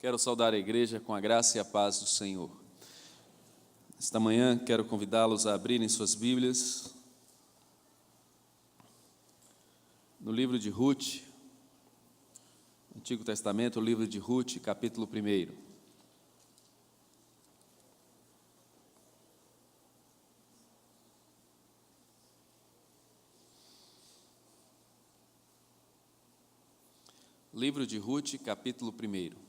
Quero saudar a igreja com a graça e a paz do Senhor. Esta manhã quero convidá-los a abrirem suas Bíblias no livro de Ruth, Antigo Testamento, o livro de Ruth, capítulo 1. Livro de Ruth, capítulo 1.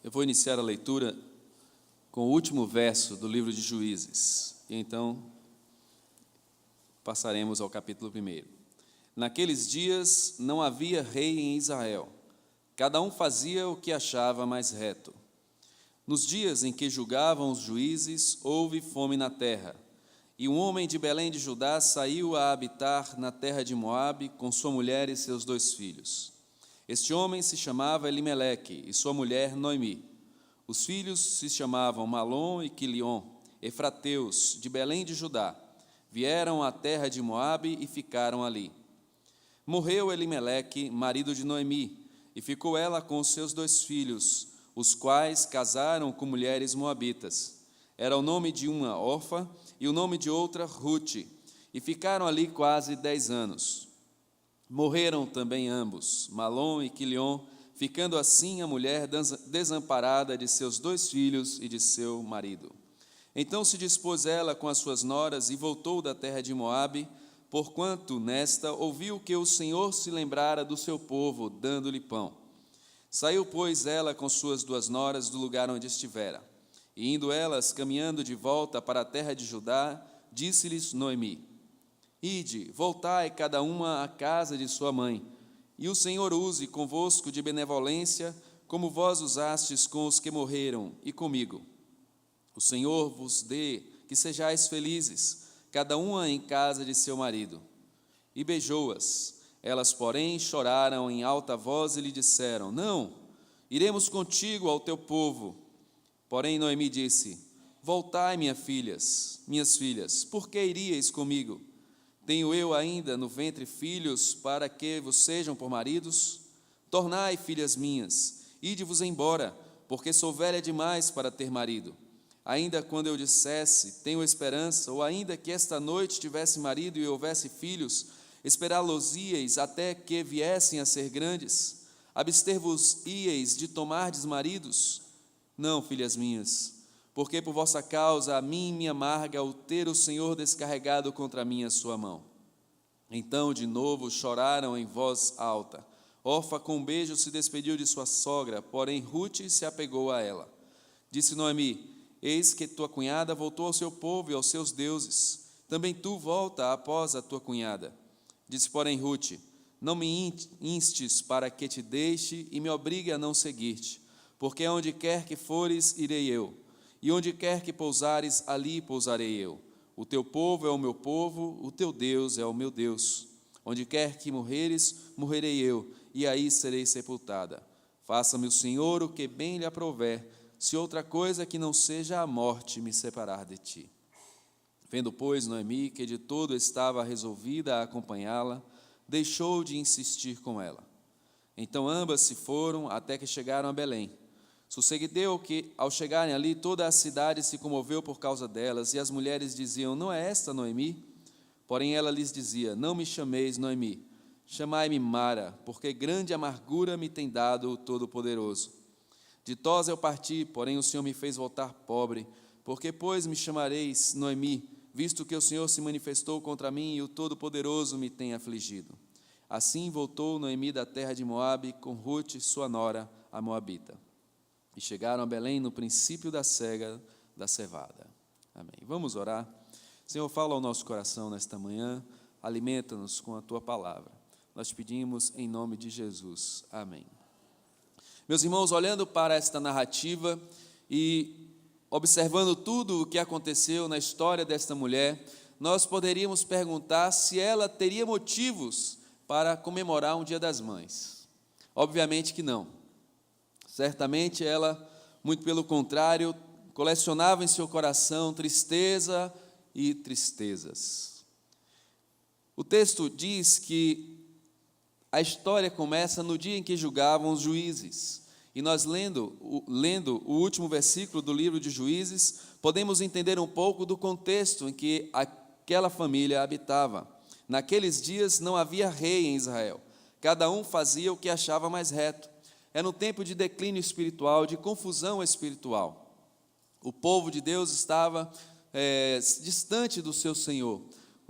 Eu vou iniciar a leitura com o último verso do livro de Juízes, e então passaremos ao capítulo 1. Naqueles dias não havia rei em Israel, cada um fazia o que achava mais reto. Nos dias em que julgavam os juízes, houve fome na terra, e um homem de Belém de Judá saiu a habitar na terra de Moabe com sua mulher e seus 2 filhos. Este homem se chamava Elimeleque, e sua mulher Noemi. Os filhos se chamavam Malom e Quilion, efrateus, de Belém de Judá. Vieram à terra de Moabe e ficaram ali. Morreu Elimeleque, marido de Noemi, e ficou ela com os seus 2 filhos, os quais casaram com mulheres moabitas. Era o nome de uma Orfa e o nome de outra Ruth, e ficaram ali quase 10 anos. Morreram também ambos, Malom e Quilion, ficando assim a mulher desamparada de seus 2 filhos e de seu marido. Então se dispôs ela com as suas noras e voltou da terra de Moabe, porquanto nesta ouviu que o Senhor se lembrara do seu povo, dando-lhe pão. Saiu, pois, ela com suas 2 noras do lugar onde estivera. E indo elas, caminhando de volta para a terra de Judá, disse-lhes Noemi: Ide, voltai cada uma à casa de sua mãe, e o Senhor use convosco de benevolência, como vós usastes com os que morreram, e comigo. O Senhor vos dê que sejais felizes, cada uma em casa de seu marido. E beijou-as. Elas, porém, choraram em alta voz e lhe disseram: Não, iremos contigo ao teu povo. Porém Noemi disse: Voltai, minhas filhas, por que iríeis comigo? Tenho eu ainda no ventre filhos para que vos sejam por maridos? Tornai, filhas minhas, ide-vos embora, porque sou velha demais para ter marido. Ainda quando eu dissesse, tenho esperança, ou ainda que esta noite tivesse marido e houvesse filhos, esperá-los-íeis até que viessem a ser grandes? Abster-vos-íeis de tomardes maridos? Não, filhas minhas, porque por vossa causa a mim me amarga o ter o Senhor descarregado contra mim a sua mão. Então de novo choraram em voz alta. Orfa com um beijo se despediu de sua sogra, porém Ruth se apegou a ela. Disse Noemi: Eis que tua cunhada voltou ao seu povo e aos seus deuses. Também tu volta após a tua cunhada. Disse, porém, Ruth: Não me instes para que te deixe e me obrigue a não seguir-te, porque aonde quer que fores, irei eu. E onde quer que pousares, ali pousarei eu. O teu povo é o meu povo, o teu Deus é o meu Deus. Onde quer que morreres, morrerei eu, e aí serei sepultada. Faça-me o Senhor o que bem lhe aprouver, se outra coisa que não seja a morte me separar de ti. Vendo, pois, Noemi que de todo estava resolvida a acompanhá-la, deixou de insistir com ela. Então ambas se foram até que chegaram a Belém. Sucedeu que, ao chegarem ali, toda a cidade se comoveu por causa delas, e as mulheres diziam: Não é esta Noemi? Porém ela lhes dizia: Não me chameis Noemi, chamai-me Mara, porque grande amargura me tem dado o Todo-Poderoso. Ditosa eu parti, porém o Senhor me fez voltar pobre. Porque, pois, me chamareis Noemi, visto que o Senhor se manifestou contra mim e o Todo-Poderoso me tem afligido? Assim voltou Noemi da terra de Moabe com Ruth, sua nora, a moabita. E chegaram a Belém no princípio da cega da cevada. Amém. Vamos orar. Senhor, fala ao nosso coração nesta manhã, alimenta-nos com a Tua palavra. Nós pedimos em nome de Jesus. Amém. Meus irmãos, olhando para esta narrativa e observando tudo o que aconteceu na história desta mulher, nós poderíamos perguntar se ela teria motivos para comemorar um Dia das Mães. Obviamente que não. Certamente ela, muito pelo contrário, colecionava em seu coração tristeza e tristezas. O texto diz que a história começa no dia em que julgavam os juízes. E nós, lendo o último versículo do livro de Juízes, podemos entender um pouco do contexto em que aquela família habitava. Naqueles dias não havia rei em Israel. Cada um fazia o que achava mais reto. Era um tempo de declínio espiritual, de confusão espiritual. O povo de Deus estava distante do seu Senhor.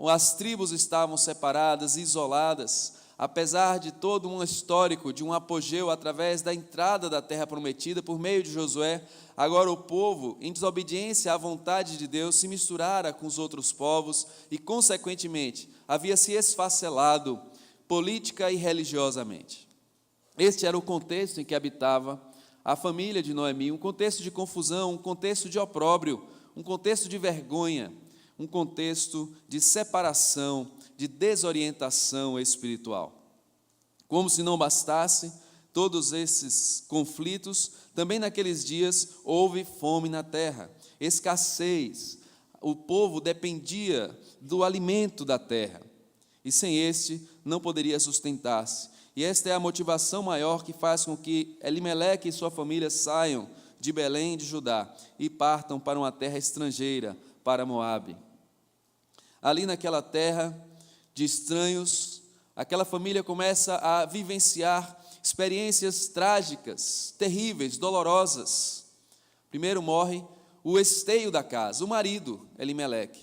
As tribos estavam separadas, isoladas. Apesar de todo um histórico, de um apogeu através da entrada da terra prometida por meio de Josué, agora o povo, em desobediência à vontade de Deus, se misturara com os outros povos e, consequentemente, havia se esfacelado política e religiosamente. Este era o contexto em que habitava a família de Noemi, um contexto de confusão, um contexto de opróbrio, um contexto de vergonha, um contexto de separação, de desorientação espiritual. Como se não bastasse todos esses conflitos, também naqueles dias houve fome na terra, escassez. O povo dependia do alimento da terra, e sem este não poderia sustentar-se. E esta é a motivação maior que faz com que Elimeleque e sua família saiam de Belém de Judá e partam para uma terra estrangeira, para Moabe. Ali naquela terra de estranhos, aquela família começa a vivenciar experiências trágicas, terríveis, dolorosas. Primeiro morre o esteio da casa, o marido, Elimeleque.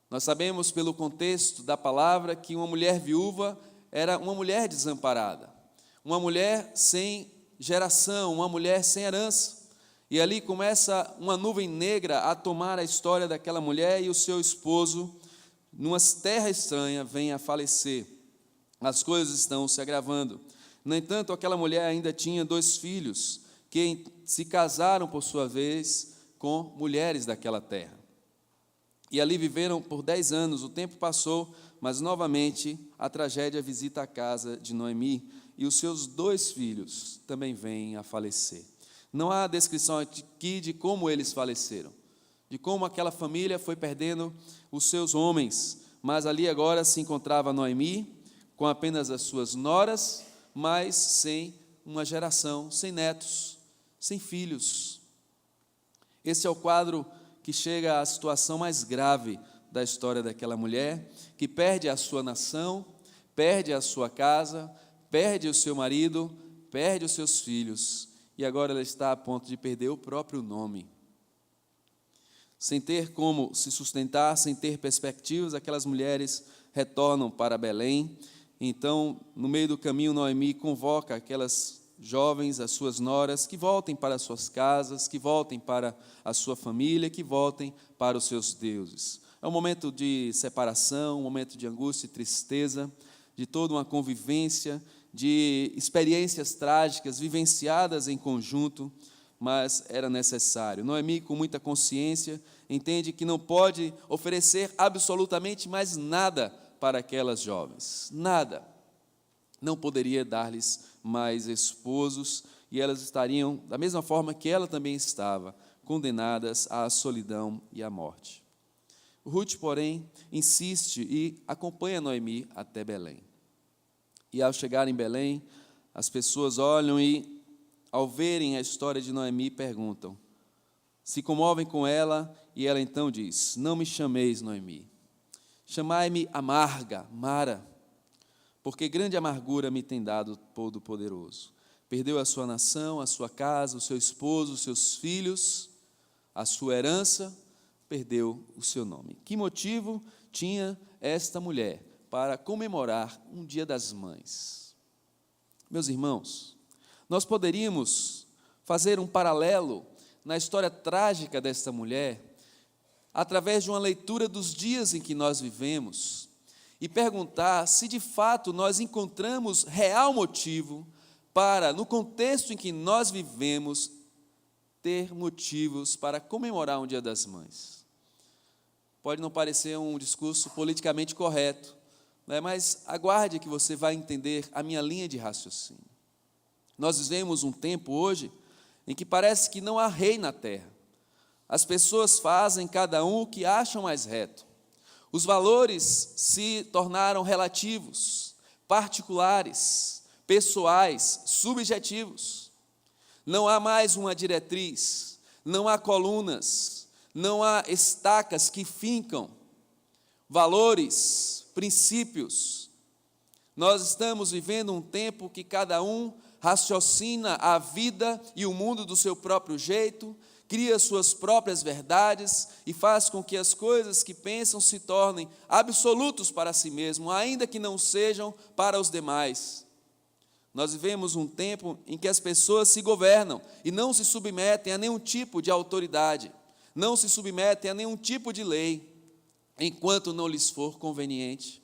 Nós sabemos pelo contexto da palavra que uma mulher viúva era uma mulher desamparada, uma mulher sem geração, uma mulher sem herança. E ali começa uma nuvem negra a tomar a história daquela mulher e o seu esposo, numa terra estranha, vem a falecer. As coisas estão se agravando. No entanto, aquela mulher ainda tinha 2 filhos, que se casaram, por sua vez, com mulheres daquela terra. E ali viveram por 10 anos, o tempo passou, mas novamente a tragédia visita a casa de Noemi, e os seus 2 filhos também vêm a falecer. Não há descrição aqui de como eles faleceram, de como aquela família foi perdendo os seus homens, mas ali agora se encontrava Noemi, com apenas as suas noras, mas sem uma geração, sem netos, sem filhos. Esse é o quadro que chega à situação mais grave da história daquela mulher, que perde a sua nação, perde a sua casa, perde o seu marido, perde os seus filhos, e agora ela está a ponto de perder o próprio nome. Sem ter como se sustentar, sem ter perspectivas, aquelas mulheres retornam para Belém. Então, no meio do caminho, Noemi convoca aquelas jovens, as suas noras, que voltem para as suas casas, que voltem para a sua família, que voltem para os seus deuses. É um momento de separação, um momento de angústia e tristeza, de toda uma convivência, de experiências trágicas vivenciadas em conjunto, mas era necessário. Noemi, com muita consciência, entende que não pode oferecer absolutamente mais nada para aquelas jovens. Nada. Não poderia dar-lhes mais esposos, e elas estariam, da mesma forma que ela também estava, condenadas à solidão e à morte. Ruth, porém, insiste e acompanha Noemi até Belém. E ao chegar em Belém, as pessoas olham e, ao verem a história de Noemi, perguntam, se comovem com ela, e ela então diz, não me chameis Noemi, chamai-me amarga, Mara, porque grande amargura me tem dado Todo-Poderoso. Perdeu a sua nação, a sua casa, o seu esposo, os seus filhos, a sua herança, perdeu o seu nome. Que motivo tinha esta mulher para comemorar um Dia das Mães? Meus irmãos, nós poderíamos fazer um paralelo na história trágica desta mulher, através de uma leitura dos dias em que nós vivemos, e perguntar se de fato nós encontramos real motivo para, no contexto em que nós vivemos, ter motivos para comemorar um Dia das Mães. Pode não parecer um discurso politicamente correto, né? Mas aguarde que você vai entender a minha linha de raciocínio. Nós vivemos um tempo hoje em que parece que não há rei na terra. As pessoas fazem cada um o que acham mais reto. Os valores se tornaram relativos, particulares, pessoais, subjetivos. Não há mais uma diretriz, não há colunas, não há estacas que fincam valores, princípios. Nós estamos vivendo um tempo que cada um raciocina a vida e o mundo do seu próprio jeito, cria suas próprias verdades e faz com que as coisas que pensam se tornem absolutos para si mesmo, ainda que não sejam para os demais. Nós vivemos um tempo em que as pessoas se governam e não se submetem a nenhum tipo de autoridade, não se submetem a nenhum tipo de lei, enquanto não lhes for conveniente.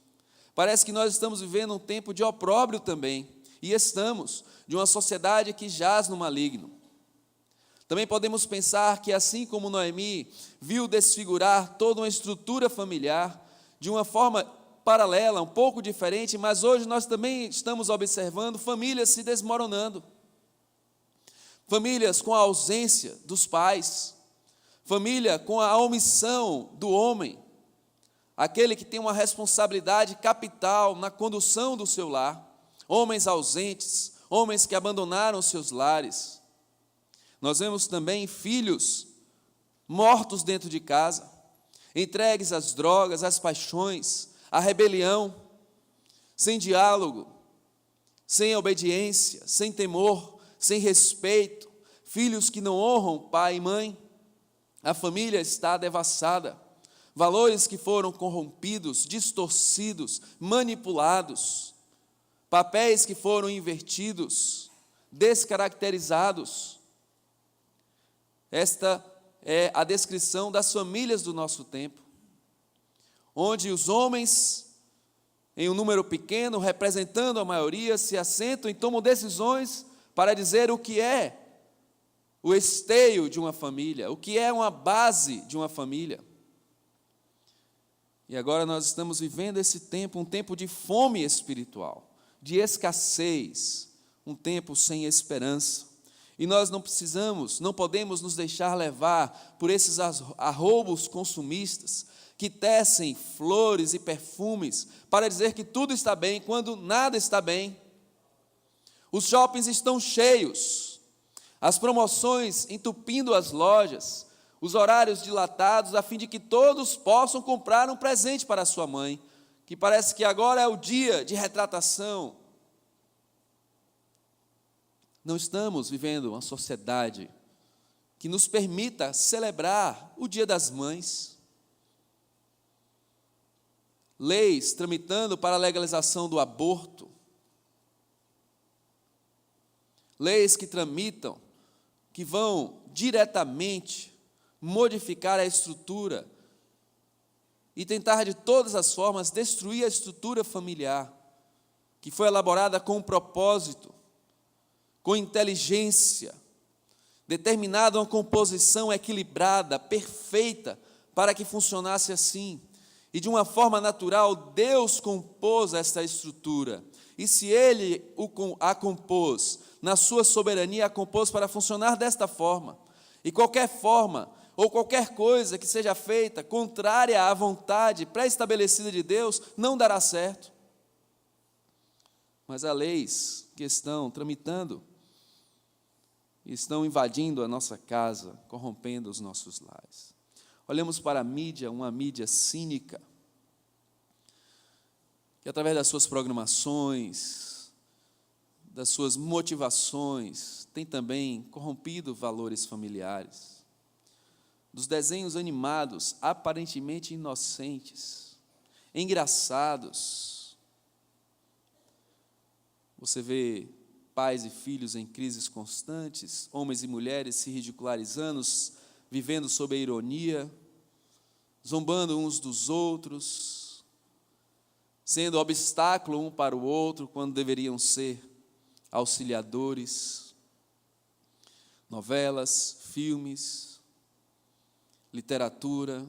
Parece que nós estamos vivendo um tempo de opróbrio também, e estamos, de uma sociedade que jaz no maligno. Também podemos pensar que, assim como Noemi viu desfigurar toda uma estrutura familiar, de uma forma paralela, um pouco diferente, mas hoje nós também estamos observando famílias se desmoronando. Famílias com a ausência dos pais, família com a omissão do homem, aquele que tem uma responsabilidade capital na condução do seu lar, homens ausentes, homens que abandonaram seus lares. Nós vemos também filhos mortos dentro de casa, entregues às drogas, às paixões, à rebelião, sem diálogo, sem obediência, sem temor, sem respeito, filhos que não honram pai e mãe. A família está devassada, valores que foram corrompidos, distorcidos, manipulados, papéis que foram invertidos, descaracterizados. Esta é a descrição das famílias do nosso tempo, onde os homens, em um número pequeno, representando a maioria, se assentam e tomam decisões para dizer o que é o esteio de uma família, o que é uma base de uma família. E agora nós estamos vivendo esse tempo, um tempo de fome espiritual, de escassez, um tempo sem esperança. E nós não podemos nos deixar levar por esses arroubos consumistas que tecem flores e perfumes para dizer que tudo está bem, quando nada está bem. Os shoppings estão cheios, as promoções entupindo as lojas, os horários dilatados, a fim de que todos possam comprar um presente para a sua mãe, que parece que agora é o dia de retratação. Não estamos vivendo uma sociedade que nos permita celebrar o Dia das Mães. Leis tramitando para a legalização do aborto. Leis que tramitam, que vão diretamente modificar a estrutura e tentar de todas as formas destruir a estrutura familiar, que foi elaborada com um propósito, com inteligência, determinada uma composição equilibrada, perfeita, para que funcionasse assim. E de uma forma natural, Deus compôs esta estrutura. E se Ele a compôs, na sua soberania, a compôs para funcionar desta forma. E qualquer forma, ou qualquer coisa que seja feita contrária à vontade pré-estabelecida de Deus, não dará certo. Mas há leis que estão tramitando, estão invadindo a nossa casa, corrompendo os nossos lares. Olhamos para a mídia, uma mídia cínica, que através das suas programações, das suas motivações, tem também corrompido valores familiares. Dos desenhos animados, aparentemente inocentes, engraçados. Você vê pais e filhos em crises constantes, homens e mulheres se ridicularizando, vivendo sob a ironia, zombando uns dos outros, sendo obstáculo um para o outro, quando deveriam ser auxiliadores, novelas, filmes, literatura,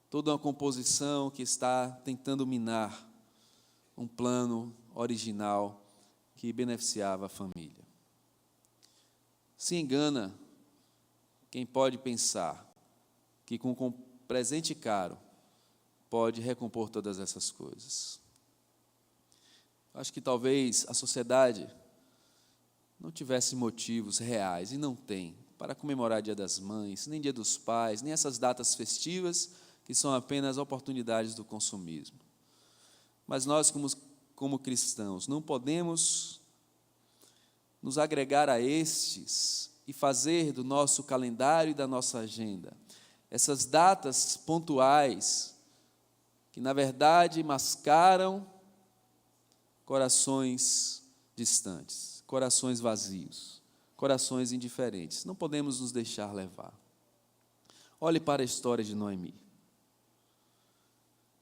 toda uma composição que está tentando minar um plano original que beneficiava a família. Se engana quem pode pensar que com presente caro pode recompor todas essas coisas. Acho que talvez a sociedade não tivesse motivos reais, e não tem, para comemorar Dia das Mães, nem Dia dos Pais, nem essas datas festivas que são apenas oportunidades do consumismo. Mas nós, como cristãos, não podemos nos agregar a estes e fazer do nosso calendário e da nossa agenda essas datas pontuais que, na verdade, mascaram corações distantes, corações vazios, corações indiferentes. Não podemos nos deixar levar. Olhe para a história de Noemi.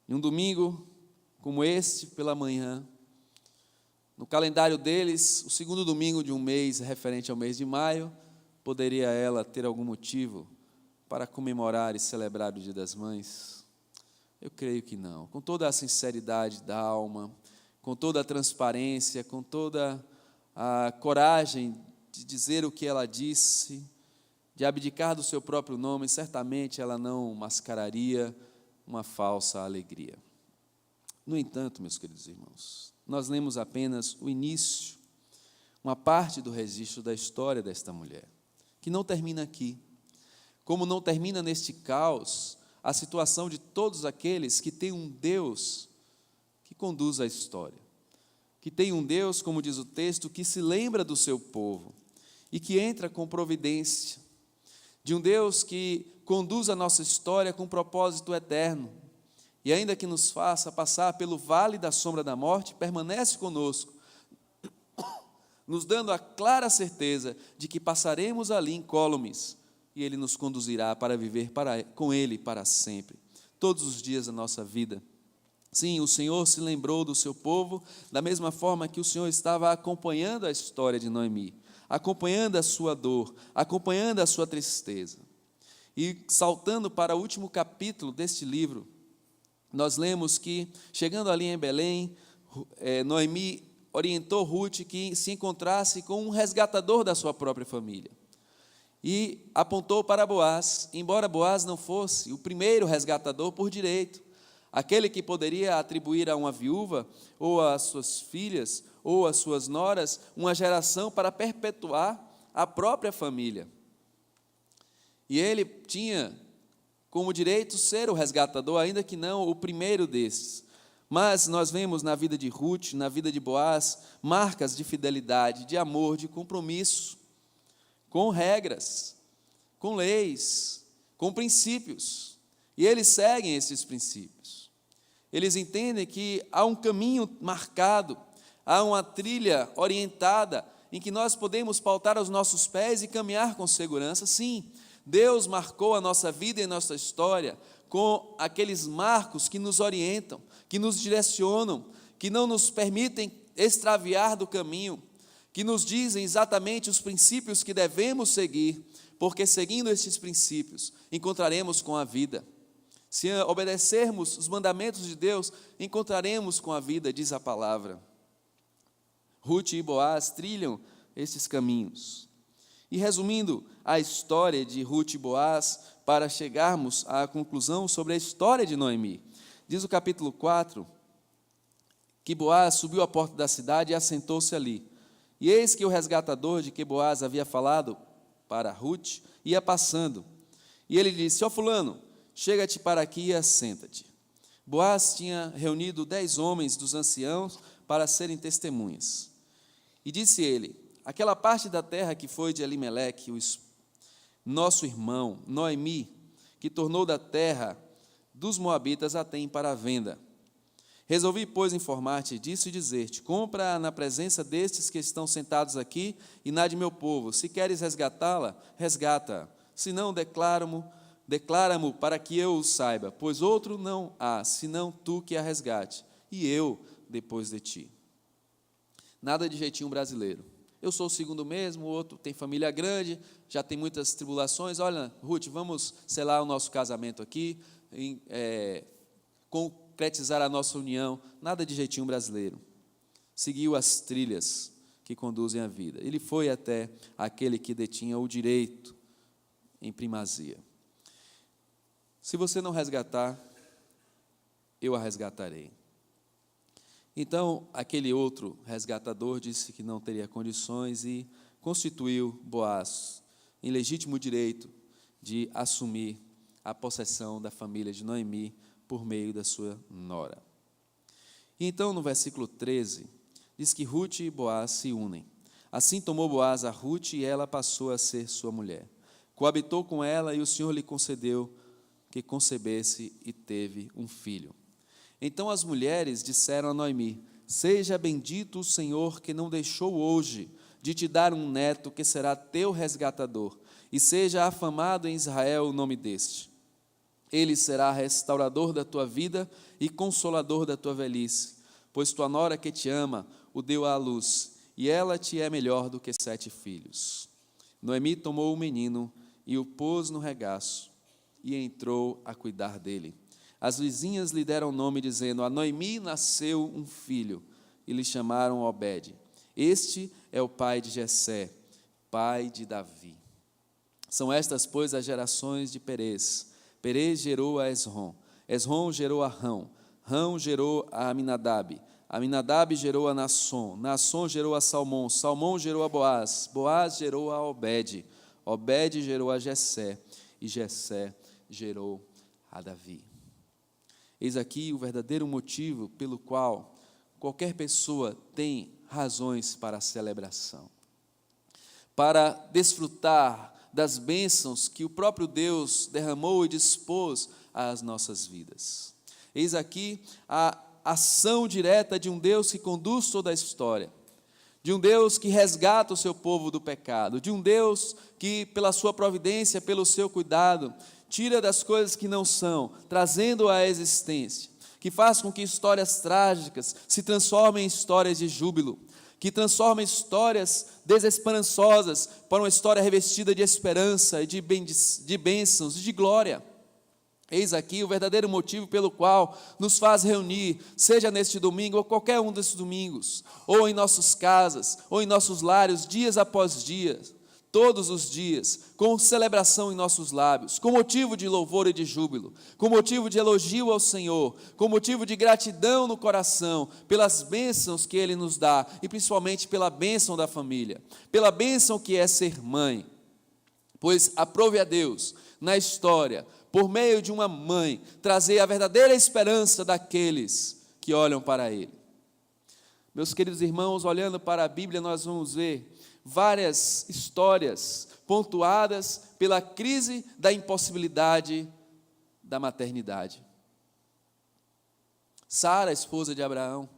Em um domingo como este, pela manhã, no calendário deles, o segundo domingo de um mês, referente ao mês de maio, poderia ela ter algum motivo para comemorar e celebrar o Dia das Mães? Eu creio que não. Com toda a sinceridade da alma, com toda a transparência, com toda a coragem de dizer o que ela disse, de abdicar do seu próprio nome, certamente ela não mascararia uma falsa alegria. No entanto, meus queridos irmãos, nós lemos apenas o início, uma parte do registro da história desta mulher, que não termina aqui. Como não termina neste caos a situação de todos aqueles que têm um Deus que conduz a história, que tem um Deus, como diz o texto, que se lembra do seu povo e que entra com providência, de um Deus que conduz a nossa história com propósito eterno, e ainda que nos faça passar pelo vale da sombra da morte, permanece conosco, nos dando a clara certeza de que passaremos ali incólumes, e Ele nos conduzirá para viver com Ele para sempre, todos os dias da nossa vida. Sim, o Senhor se lembrou do seu povo, da mesma forma que o Senhor estava acompanhando a história de Noemi, acompanhando a sua dor, acompanhando a sua tristeza. E saltando para o último capítulo deste livro, nós lemos que, chegando ali em Belém, Noemi orientou Ruth que se encontrasse com um resgatador da sua própria família. E apontou para Boaz, embora Boaz não fosse o primeiro resgatador por direito, aquele que poderia atribuir a uma viúva, ou às suas filhas, ou às suas noras, uma geração para perpetuar a própria família. E ele tinha como direito ser o resgatador, ainda que não o primeiro desses. Mas nós vemos na vida de Ruth, na vida de Boaz, marcas de fidelidade, de amor, de compromisso, com regras, com leis, com princípios. E eles seguem esses princípios. Eles entendem que há um caminho marcado, há uma trilha orientada, em que nós podemos pautar os nossos pés e caminhar com segurança. Sim, Deus marcou a nossa vida e a nossa história com aqueles marcos que nos orientam, que nos direcionam, que não nos permitem extraviar do caminho, que nos dizem exatamente os princípios que devemos seguir, porque seguindo estes princípios encontraremos com a vida. Se obedecermos os mandamentos de Deus, encontraremos com a vida, diz a palavra. Ruth e Boaz trilham esses caminhos. E resumindo a história de Ruth e Boaz, para chegarmos à conclusão sobre a história de Noemi, diz o capítulo 4, que Boaz subiu à porta da cidade e assentou-se ali. E eis que o resgatador de que Boaz havia falado para Ruth ia passando. E ele disse: ó fulano, chega-te para aqui e assenta-te. Boaz tinha reunido 10 homens dos anciãos para serem testemunhas. E disse ele: aquela parte da terra que foi de Elimeleque, nosso irmão, Noemi, que tornou da terra dos moabitas a tem para a venda. Resolvi, pois, informar-te disso e dizer-te: compra na presença destes que estão sentados aqui e na de meu povo. Se queres resgatá-la, resgata-a. Se não, declara-mo para que eu o saiba, pois outro não há, senão tu que a resgate, e eu depois de ti. Nada de jeitinho brasileiro. eu sou o segundo mesmo, o outro tem família grande, já tem muitas tribulações. Olha, Ruth, vamos selar o nosso casamento aqui, concretizar a nossa união. Nada de jeitinho brasileiro. Seguiu as trilhas que conduzem à vida. Ele foi até aquele que detinha o direito em primazia. Se você não resgatar, eu a resgatarei. Então, aquele outro resgatador disse que não teria condições e constituiu Boaz em legítimo direito de assumir a possessão da família de Noemi por meio da sua nora. E então, no versículo 13, diz que Ruth e Boaz se unem. Assim tomou Boaz a Ruth e ela passou a ser sua mulher. Coabitou com ela e o Senhor lhe concedeu que concebesse e teve um filho. Então as mulheres disseram a Noemi: seja bendito o Senhor que não deixou hoje de te dar um neto que será teu resgatador, e seja afamado em Israel o nome deste. Ele será restaurador da tua vida e consolador da tua velhice, pois tua nora que te ama o deu à luz, e ela te é melhor do que 7 filhos. Noemi tomou o menino e o pôs no regaço, e entrou a cuidar dele. As vizinhas lhe deram nome, dizendo: a Noemi nasceu um filho, e lhe chamaram Obed. Este é o pai de Jessé, pai de Davi. São estas, pois, as gerações de Perez. Perez gerou a Esrom, Esrom gerou a Rão, Rão gerou a Aminadab, Aminadab gerou a Naasson, Naasson gerou a Salmão, Salmão gerou a Boaz, Boaz gerou a Obed, Obed gerou a Jessé, e Jessé gerou a Davi. Eis aqui o verdadeiro motivo pelo qual qualquer pessoa tem razões para a celebração, para desfrutar das bênçãos que o próprio Deus derramou e dispôs às nossas vidas. Eis aqui a ação direta de um Deus que conduz toda a história, de um Deus que resgata o seu povo do pecado, de um Deus que, pela sua providência, pelo seu cuidado, tira das coisas que não são, trazendo à existência, que faz com que histórias trágicas se transformem em histórias de júbilo, que transforma histórias desesperançosas para uma história revestida de esperança e de bênçãos e de glória. Eis aqui o verdadeiro motivo pelo qual nos faz reunir, seja neste domingo ou qualquer um desses domingos, ou em nossas casas, ou em nossos lares, dias após dias, todos os dias, com celebração em nossos lábios, com motivo de louvor e de júbilo, com motivo de elogio ao Senhor, com motivo de gratidão no coração, pelas bênçãos que Ele nos dá, e principalmente pela bênção da família, pela bênção que é ser mãe, pois aprove a Deus, na história, por meio de uma mãe, trazer a verdadeira esperança daqueles que olham para Ele. Meus queridos irmãos, olhando para a Bíblia, nós vamos ver várias histórias pontuadas pela crise da impossibilidade da maternidade. Sara, esposa de Abraão,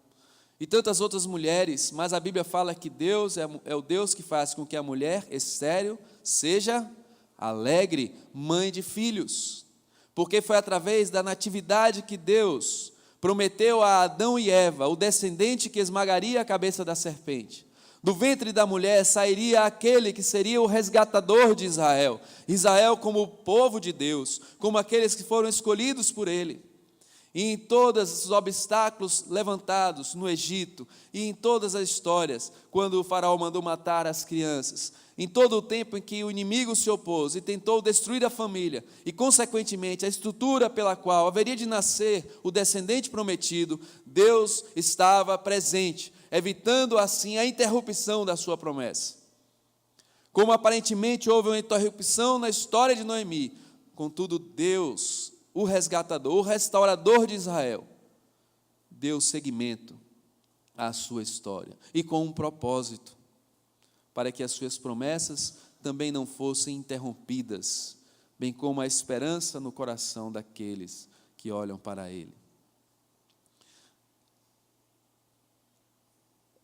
e tantas outras mulheres, mas a Bíblia fala que Deus é o Deus que faz com que a mulher estéril seja alegre, mãe de filhos, porque foi através da natividade que Deus prometeu a Adão e Eva, o descendente que esmagaria a cabeça da serpente. Do ventre da mulher sairia aquele que seria o resgatador de Israel. Israel como o povo de Deus, como aqueles que foram escolhidos por Ele. E em todos os obstáculos levantados no Egito, e em todas as histórias, quando o faraó mandou matar as crianças, em todo o tempo em que o inimigo se opôs e tentou destruir a família, e consequentemente a estrutura pela qual haveria de nascer o descendente prometido, Deus estava presente, evitando assim a interrupção da sua promessa. Como aparentemente houve uma interrupção na história de Noemi, contudo Deus, o resgatador, o restaurador de Israel, deu seguimento à sua história, e com um propósito, para que as suas promessas também não fossem interrompidas, bem como a esperança no coração daqueles que olham para Ele.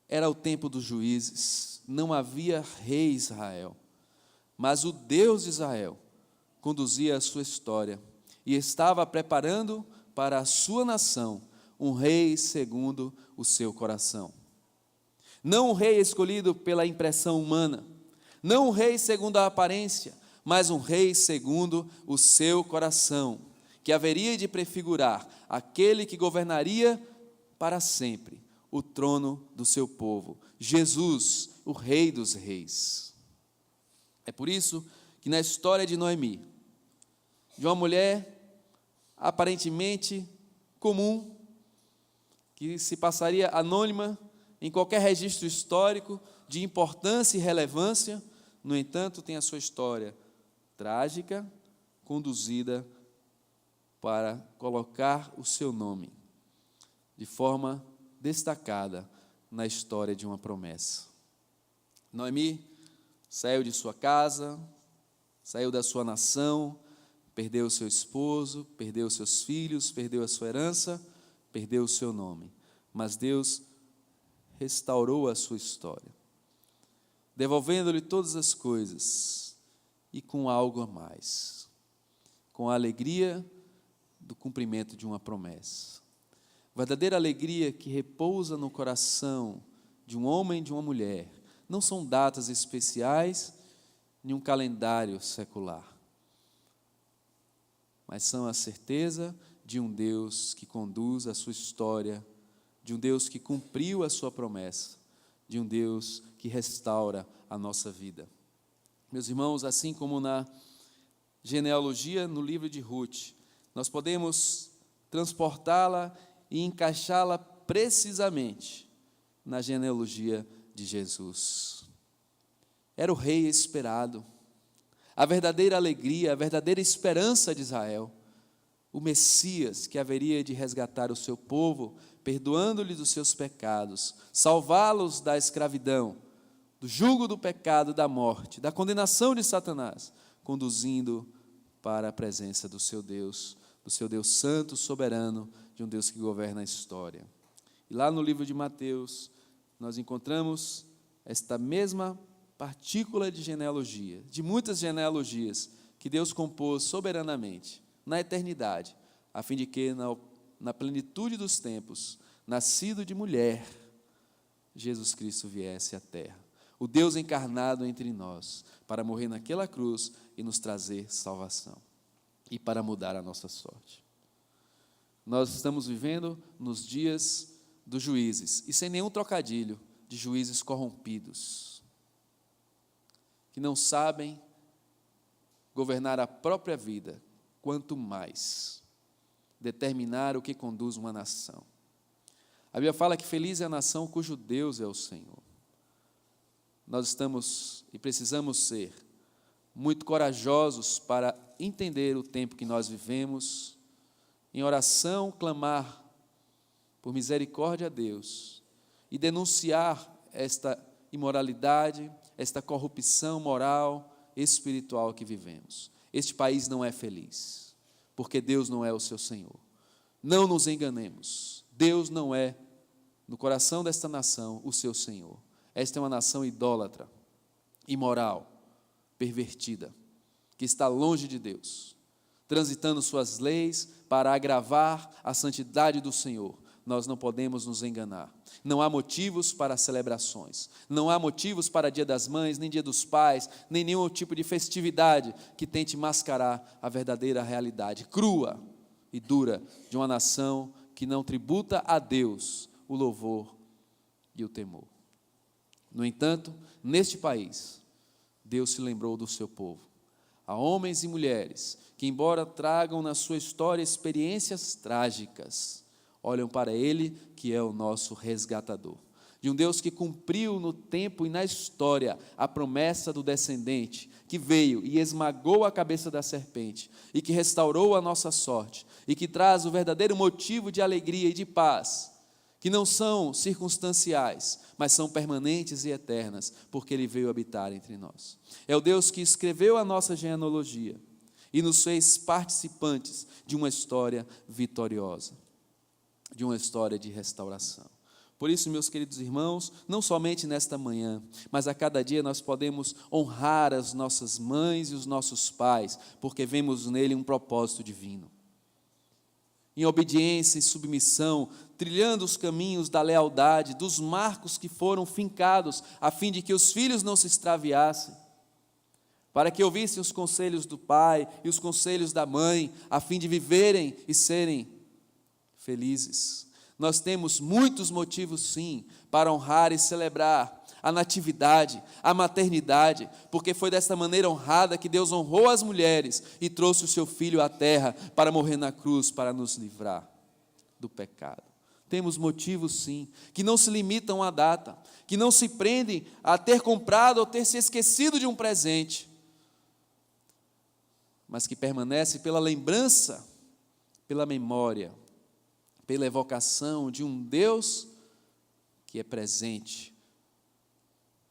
Era o tempo dos juízes, não havia rei em Israel, mas o Deus de Israel conduzia a sua história e estava preparando para a sua nação um rei segundo o seu coração. Não um rei escolhido pela impressão humana, não um rei segundo a aparência, mas um rei segundo o seu coração, que haveria de prefigurar aquele que governaria para sempre o trono do seu povo, Jesus, o Rei dos Reis. É por isso que na história de Noemi, de uma mulher aparentemente comum, que se passaria anônima em qualquer registro histórico de importância e relevância, no entanto, tem a sua história trágica, conduzida para colocar o seu nome de forma destacada na história de uma promessa. Noemi saiu de sua casa, saiu da sua nação, perdeu o seu esposo, perdeu os seus filhos, perdeu a sua herança, perdeu o seu nome. Mas Deus restaurou a sua história, devolvendo-lhe todas as coisas e com algo a mais, com a alegria do cumprimento de uma promessa. Verdadeira alegria que repousa no coração de um homem e de uma mulher não são datas especiais, nem um calendário secular, mas são a certeza de um Deus que conduz a sua história, de um Deus que cumpriu a sua promessa, de um Deus que restaura a nossa vida. Meus irmãos, assim como na genealogia no livro de Ruth, nós podemos transportá-la e encaixá-la precisamente na genealogia de Jesus. Era o rei esperado, a verdadeira alegria, a verdadeira esperança de Israel, o Messias que haveria de resgatar o seu povo, perdoando-lhes os seus pecados, salvá-los da escravidão, do jugo do pecado, da morte, da condenação de Satanás, conduzindo para a presença do seu Deus santo, soberano, de um Deus que governa a história. E lá no livro de Mateus, nós encontramos esta mesma partícula de genealogia, de muitas genealogias que Deus compôs soberanamente, na eternidade, a fim de que na plenitude dos tempos, nascido de mulher, Jesus Cristo viesse à terra, o Deus encarnado entre nós, para morrer naquela cruz e nos trazer salvação, e para mudar a nossa sorte. Nós estamos vivendo nos dias dos juízes, e sem nenhum trocadilho, de juízes corrompidos, que não sabem governar a própria vida, quanto mais determinar o que conduz uma nação. A Bíblia fala que feliz é a nação cujo Deus é o Senhor. Nós estamos e precisamos ser muito corajosos para entender o tempo que nós vivemos, em oração clamar por misericórdia a Deus e denunciar esta imoralidade, esta corrupção moral, espiritual que vivemos. Este país não é feliz, porque Deus não é o seu Senhor. Não nos enganemos, Deus não é, no coração desta nação, o seu Senhor. Esta é uma nação idólatra, imoral, pervertida, que está longe de Deus, transitando suas leis para agravar a santidade do Senhor. Nós não podemos nos enganar. Não há motivos para celebrações, não há motivos para Dia das Mães, nem Dia dos Pais, nem nenhum tipo de festividade que tente mascarar a verdadeira realidade crua e dura de uma nação que não tributa a Deus o louvor e o temor. No entanto, neste país, Deus se lembrou do seu povo. Há homens e mulheres que, embora tragam na sua história experiências trágicas, olham para Ele, que é o nosso resgatador. De um Deus que cumpriu no tempo e na história a promessa do descendente, que veio e esmagou a cabeça da serpente, e que restaurou a nossa sorte, e que traz o verdadeiro motivo de alegria e de paz, que não são circunstanciais, mas são permanentes e eternas, porque Ele veio habitar entre nós. É o Deus que escreveu a nossa genealogia e nos fez participantes de uma história vitoriosa, de uma história de restauração. Por isso, meus queridos irmãos, não somente nesta manhã, mas a cada dia nós podemos honrar as nossas mães e os nossos pais, porque vemos nele um propósito divino. em obediência e submissão, trilhando os caminhos da lealdade, dos marcos que foram fincados, a fim de que os filhos não se extraviassem, para que ouvissem os conselhos do pai e os conselhos da mãe, a fim de viverem e serem felizes. Nós temos muitos motivos, sim, para honrar e celebrar a natividade, a maternidade, porque foi dessa maneira honrada que Deus honrou as mulheres e trouxe o seu Filho à terra para morrer na cruz, para nos livrar do pecado. Temos motivos, sim, que não se limitam à data, que não se prendem a ter comprado ou ter se esquecido de um presente, mas que permanece pela lembrança, pela memória, pela evocação de um Deus que é presente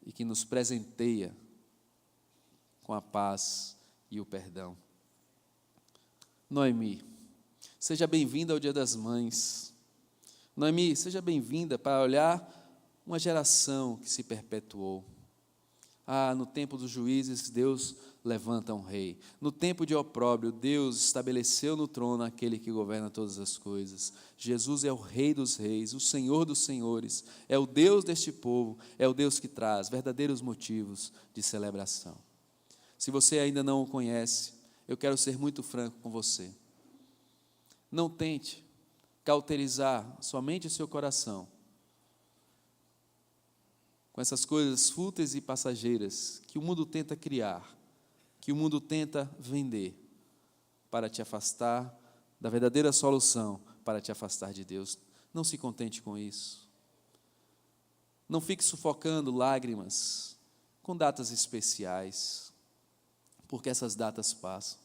e que nos presenteia com a paz e o perdão. Noemi, seja bem-vinda ao Dia das Mães. Noemi, seja bem-vinda para olhar uma geração que se perpetuou. No tempo dos juízes, Deus levanta um rei. No tempo de opróbrio, Deus estabeleceu no trono aquele que governa todas as coisas. Jesus é o Rei dos reis, o Senhor dos senhores, é o Deus deste povo, é o Deus que traz verdadeiros motivos de celebração. Se você ainda não o conhece, eu quero ser muito franco com você. Não tente cauterizar somente o seu coração com essas coisas fúteis e passageiras que o mundo tenta criar, que o mundo tenta vender, para te afastar da verdadeira solução, para te afastar de Deus. Não se contente com isso. Não fique sufocando lágrimas com datas especiais, porque essas datas passam.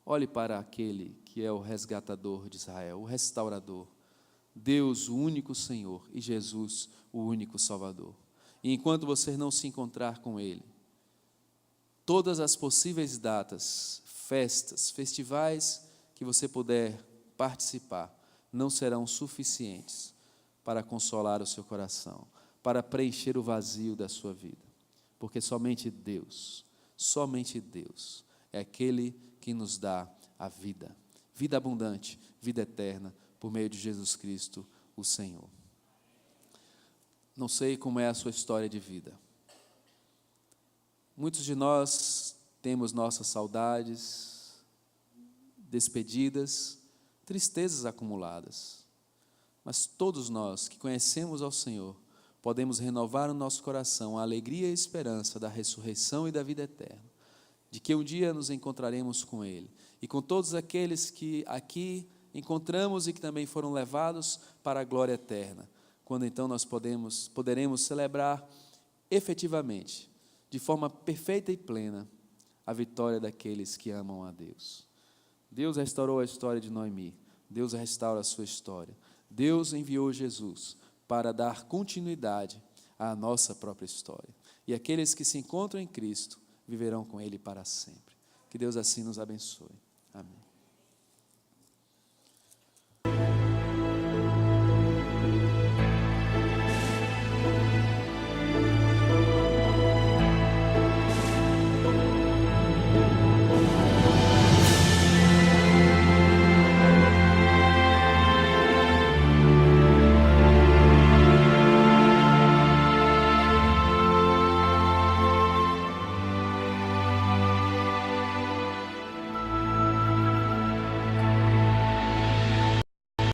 Olhe para aquele que é o resgatador de Israel, o restaurador, Deus, o único Senhor, e Jesus, o único Salvador. E enquanto você não se encontrar com Ele, todas as possíveis datas, festas, festivais que você puder participar, não serão suficientes para consolar o seu coração, para preencher o vazio da sua vida. Porque somente Deus é aquele que nos dá a vida, vida abundante, vida eterna, por meio de Jesus Cristo, o Senhor. Não sei como é a sua história de vida. Muitos de nós temos nossas saudades, despedidas, tristezas acumuladas. Mas todos nós que conhecemos ao Senhor, podemos renovar no nosso coração a alegria e a esperança da ressurreição e da vida eterna, de que um dia nos encontraremos com Ele, e com todos aqueles que aqui encontramos e que também foram levados para a glória eterna, quando então nós poderemos celebrar efetivamente, de forma perfeita e plena, a vitória daqueles que amam a Deus. Deus restaurou a história de Noemi, Deus restaura a sua história. Deus enviou Jesus para dar continuidade à nossa própria história. E aqueles que se encontram em Cristo viverão com Ele para sempre. Que Deus assim nos abençoe. Amém.